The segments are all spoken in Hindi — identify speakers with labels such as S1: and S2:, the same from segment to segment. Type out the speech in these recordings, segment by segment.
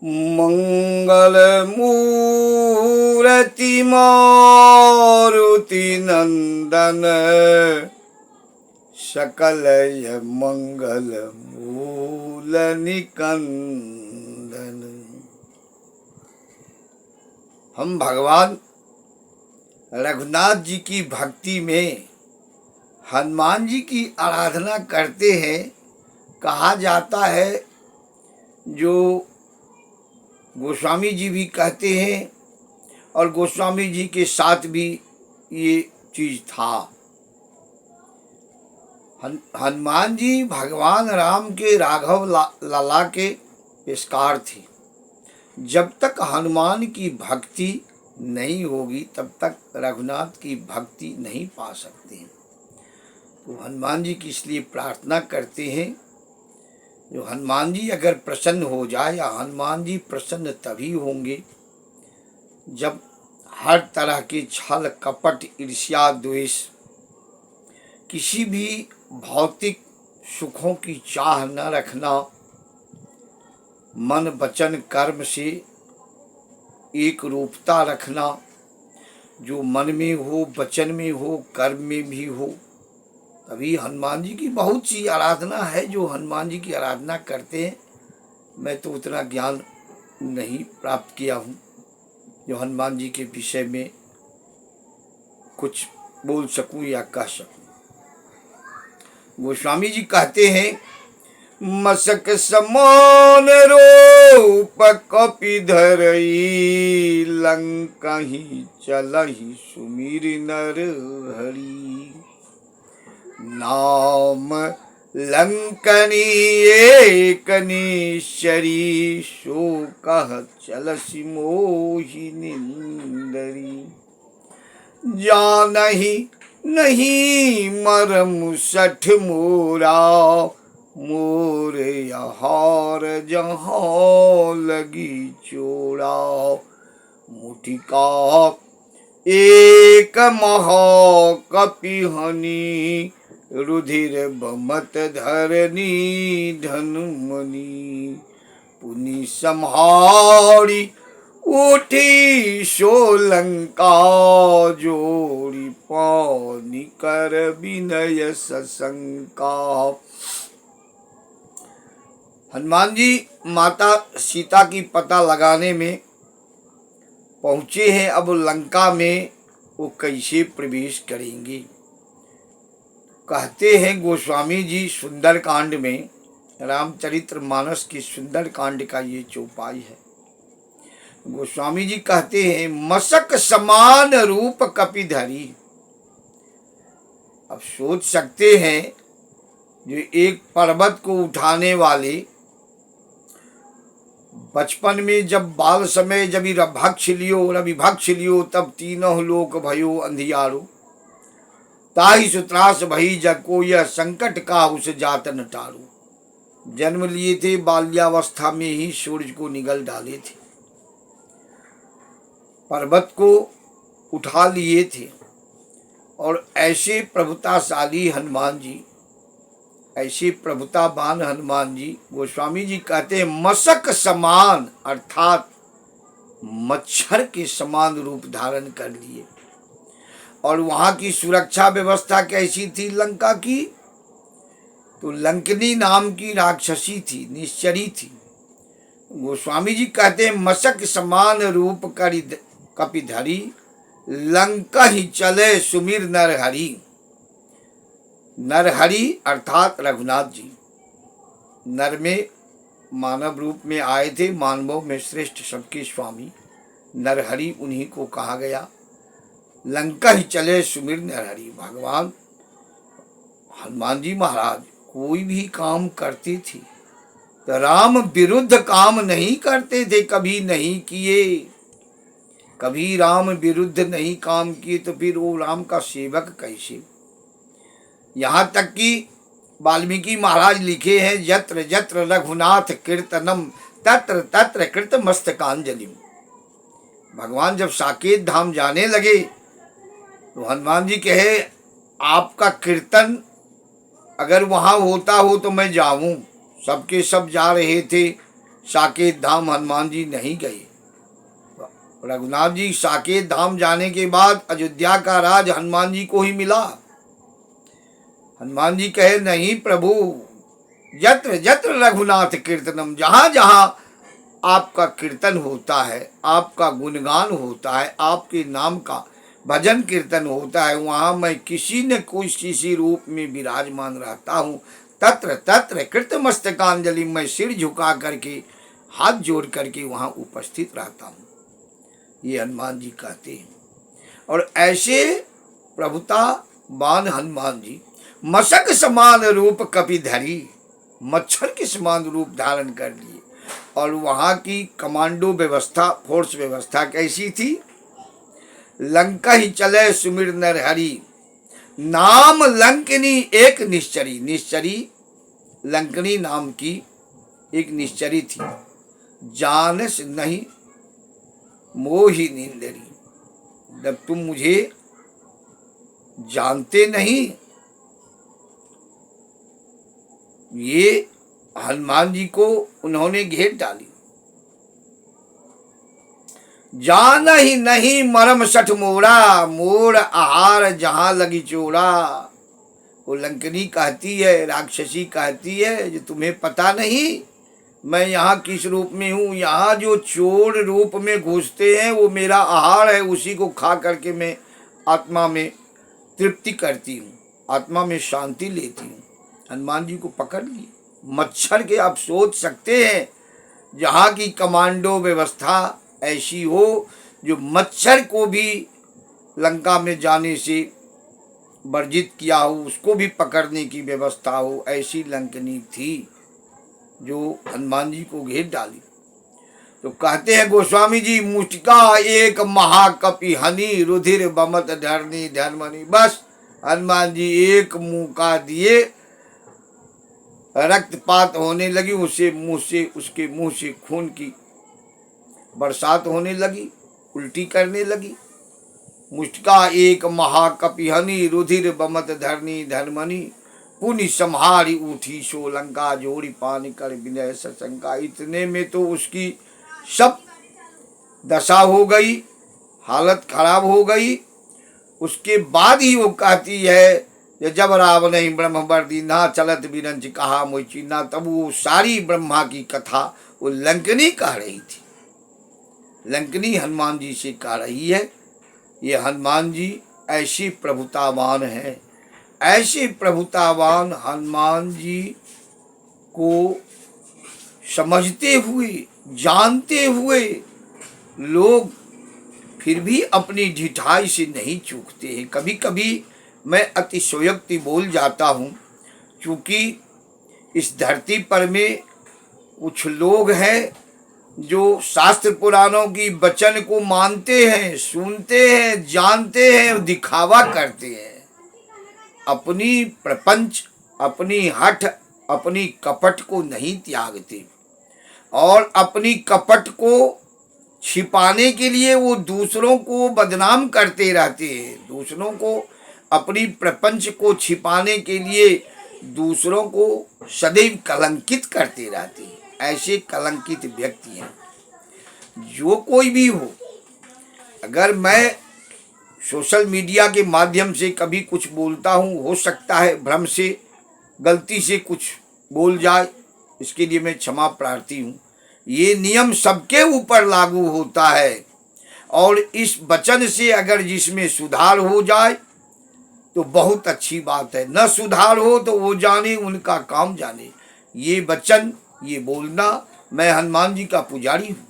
S1: मंगल मूर्ति मारुति नंदन सकल मंगल मूल निकंदन। हम भगवान रघुनाथ जी की भक्ति में हनुमान जी की आराधना करते हैं। कहा जाता है, जो गोस्वामी जी भी कहते हैं और गोस्वामी जी के साथ भी ये चीज था। हनुमान जी भगवान राम के राघव लाला के पेशकार थे। जब तक हनुमान की भक्ति नहीं होगी तब तक रघुनाथ की भक्ति नहीं पा सकते। तो हनुमान जी की इसलिए प्रार्थना करते हैं, जो हनुमान जी अगर प्रसन्न हो जाए, या हनुमान जी प्रसन्न तभी होंगे जब हर तरह के छल कपट ईर्ष्या द्वेष, किसी भी भौतिक सुखों की चाह न रखना, मन वचन कर्म से एक रूपता रखना, जो मन में हो वचन में हो कर्म में भी हो। तभी हनुमान जी की बहुत सी आराधना है जो हनुमान जी की आराधना करते हैं। मैं तो उतना ज्ञान नहीं प्राप्त किया हूँ जो हनुमान जी के विषय में कुछ बोल सकूं या कह सकूं। गोस्वामी जी कहते हैं, मसक समान रूप कपि धरई, लंका ही चलहि सुमिर नर हरि। नाम लंकनी एक निश्चरी, सो कह चलसि मोहि निंदरी। जानहि नहीं मरम सठ मोरा, मोर यहार जहाँ लगी चोरा। मुठिका एक महा कपि हनि, रुधिर बमत धरनी धनुमणि। पुनि सम्हारी उठी सोलंका, जोड़ी पानी कर विनय सशंका। हनुमान जी माता सीता की पता लगाने में पहुंचे हैं। अब लंका में वो कैसे प्रवेश करेंगे? कहते हैं गोस्वामी जी सुंदर कांड में, रामचरित्र मानस की सुंदर कांड का ये चौपाई है। गोस्वामी जी कहते हैं, मशक समान रूप कपि धरी। अब सोच सकते हैं, जो एक पर्वत को उठाने वाले बचपन में जब बाल समय जब भक्ष लियो तब तीनों लोक भयो अंधियारो, ताहि सुत्रास भई जग को यह संकट का उस जात न टारो। जन्म लिए थे, बाल्यावस्था में ही सूरज को निगल डाले थे, पर्वत को उठा लिए थे। और ऐसे प्रभुताशाली हनुमान जी, ऐसे प्रभुतावान हनुमान जी, गोस्वामी जी कहते हैं मशक समान, अर्थात मच्छर के समान रूप धारण कर लिए। और वहां की सुरक्षा व्यवस्था कैसी थी लंका की? तो लंकनी नाम की राक्षसी थी, निश्चरी थी। गोस्वामी जी कहते हैं मशक समान रूप कपि धरी, लंका ही चले सुमिर नरहरि। नरहरि अर्थात रघुनाथ जी नर में मानव रूप में आए थे, मानवों में श्रेष्ठ सबके स्वामी नरहरि उन्हीं को कहा गया। लंका ही चले सुमिर नरहरि। भगवान हनुमान जी महाराज कोई भी काम करते थे तो राम विरुद्ध काम नहीं करते थे, कभी नहीं किए। कभी राम विरुद्ध नहीं काम किए तो फिर वो राम का सेवक कैसे? यहाँ तक कि वाल्मीकि महाराज लिखे हैं, यत्र यत्र रघुनाथ कीर्तनम तत्र तत्र कृत मस्तकांजलि। भगवान जब साकेत धाम जाने लगे तो हनुमान जी कहे, आपका कीर्तन अगर वहाँ होता हो तो मैं जाऊं। सबके सब जा रहे थे, साकेत धाम हनुमान जी नहीं गए। रघुनाथ जी साकेत धाम जाने के बाद अयोध्या का राज हनुमान जी को ही मिला। हनुमान जी कहे, नहीं प्रभु, यत्र यत्र रघुनाथ कीर्तनम, जहां जहां आपका कीर्तन होता है, आपका गुणगान होता है, आपके नाम का भजन कीर्तन होता है, वहां मैं किसी न किसी रूप में विराजमान रहता हूँ। तत्र तत्र कृतमस्तकांजलि, मैं सिर झुका करके हाथ जोड़ करके वहां उपस्थित रहता हूँ। ये हनुमान जी कहते हैं। और ऐसे प्रभुतावान हनुमान जी मशक समान रूप कपि धरी, मच्छर के समान रूप धारण कर लिए। और वहाँ की कमांडो व्यवस्था, फोर्स व्यवस्था कैसी थी? लंका ही चले सुमिर नरहरि, नाम लंकनी एक निश्चरी। निश्चरी लंकनी नाम की एक निश्चरी थी। जानस नहीं मोहि नींदरी, जब तुम मुझे जानते नहीं। ये हनुमान जी को उन्होंने घेर डाली। जान ही नहीं मरम सठ मोरा, मोर आहार जहां लगी चोरा। वो लंकनी कहती है, राक्षसी कहती है, जो तुम्हें पता नहीं मैं यहाँ किस रूप में हूँ। यहाँ जो चोर रूप में घुसते हैं वो मेरा आहार है, उसी को खा करके मैं आत्मा में तृप्ति करती हूँ, आत्मा में शांति लेती हूँ। हनुमान जी को पकड़ लिए। मच्छर के आप सोच सकते हैं, जहाँ की कमांडो व्यवस्था ऐसी हो जो मच्छर को भी लंका में जाने से वर्जित किया हो, उसको भी पकड़ने की व्यवस्था हो, ऐसी लंकनी थी जो हनुमान जी को घेर डाली। तो कहते हैं गोस्वामी जी, मुष्टिका एक महाकपि हनि, रुधिर बमत धरनी धर्मनी। बस हनुमान जी एक मुका दिए, रक्तपात होने लगी, उसके मुंह से खून की बरसात होने लगी, उल्टी करने लगी। मुष्टिका एक महाकपि हनि, रुधिर बमत धरनी धर्मनी, पुनि संहारी उठी सो लंका, जोड़ी पानी कर विनय सशंका। इतने में तो उसकी सब दशा हो गई, हालत खराब हो गई। उसके बाद ही वो कहती है, जब रावण नहीं ब्रह्म वर्दी ना चलत बिरंज कहा मोई चीना। तब वो सारी ब्रह्मा की कथा वो लंकनी कह रही थी। लंकनी हनुमान जी से कह रही है। ये हनुमान जी ऐसी प्रभुतावान है। ऐसे प्रभुतावान हनुमान जी को समझते हुए, जानते हुए लोग फिर भी अपनी ढिठाई से नहीं चूकते हैं। कभी कभी मैं अतिशयोक्ति बोल जाता हूँ, क्योंकि इस धरती पर में कुछ लोग हैं जो शास्त्र पुराणों की वचन को मानते हैं, सुनते हैं, जानते हैं और दिखावा करते हैं। अपनी प्रपंच, अपनी हठ, अपनी कपट को नहीं त्यागते और अपनी कपट को छिपाने के लिए वो दूसरों को बदनाम करते रहते हैं। दूसरों को, अपनी प्रपंच को छिपाने के लिए दूसरों को सदैव कलंकित करते रहते हैं। ऐसे कलंकित व्यक्ति हैं। जो कोई भी हो, अगर मैं सोशल मीडिया के माध्यम से कभी कुछ बोलता हूँ, हो सकता है भ्रम से, गलती से कुछ बोल जाए, इसके लिए मैं क्षमा प्रार्थी हूँ। ये नियम सबके ऊपर लागू होता है और इस वचन से अगर जिसमें सुधार हो जाए तो बहुत अच्छी बात है, न सुधार हो तो वो जाने, उनका काम जाने। ये वचन, ये बोलना, मैं हनुमान जी का पुजारी हूँ,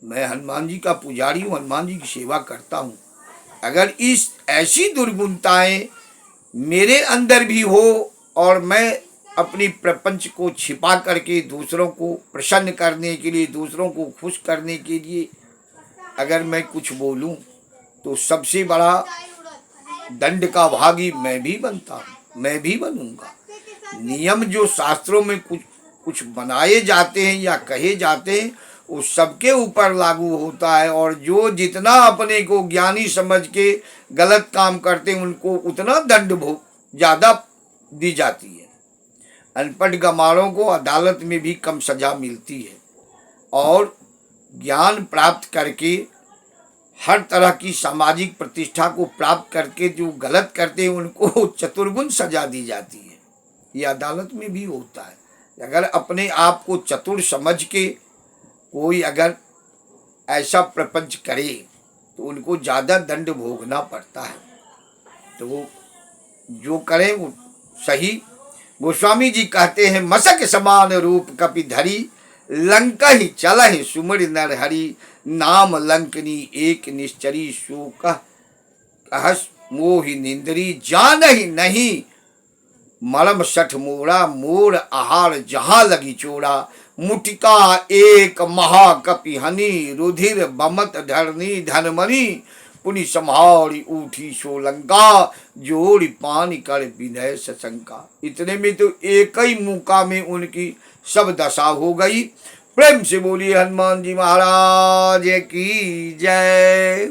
S1: मैं हनुमान जी का पुजारी हूँ, हनुमान जी की सेवा करता हूँ। अगर इस ऐसी दुर्गुणताएं मेरे अंदर भी हो और मैं अपनी प्रपंच को छिपा करके दूसरों को प्रसन्न करने के लिए, दूसरों को खुश करने के लिए अगर मैं कुछ बोलूं, तो सबसे बड़ा दंड का भागी मैं भी बनता हूँ, मैं भी बनूंगा। नियम जो शास्त्रों में कुछ बनाए जाते हैं या कहे जाते हैं, वो सबके ऊपर लागू होता है। और जो जितना अपने को ज्ञानी समझ के गलत काम करते हैं, उनको उतना दंड ज़्यादा दी जाती है। अनपढ़ गंवारों को अदालत में भी कम सजा मिलती है और ज्ञान प्राप्त करके हर तरह की सामाजिक प्रतिष्ठा को प्राप्त करके जो गलत करते हैं उनको चतुर्गुण सजा दी जाती है। ये अदालत में भी होता है। अगर अपने आप को चतुर समझ के कोई अगर ऐसा प्रपंच करे तो उनको ज़्यादा दंड भोगना पड़ता है। तो जो करें वो सही। गोस्वामी जी कहते हैं, मसक समान रूप कपि धरी, लंका ही चल है सुमर नर हरि, नाम लंकनी एक निश्चरी, सो कहस मोहि निंदरी, जान ही नहीं मरम सठ मोरा, मोर आहार जहाँ लगी चोरा, मुटिका एक महाकपि हनी, रुधिर बमत धरनी धनमनी, पुनि संहारी उठी सो लंका, जोड़ी पानी कर विनय सशंका। इतने में तो एक ही मौका में उनकी सब दशा हो गई। प्रेम से बोलिए हनुमान जी महाराज की जय।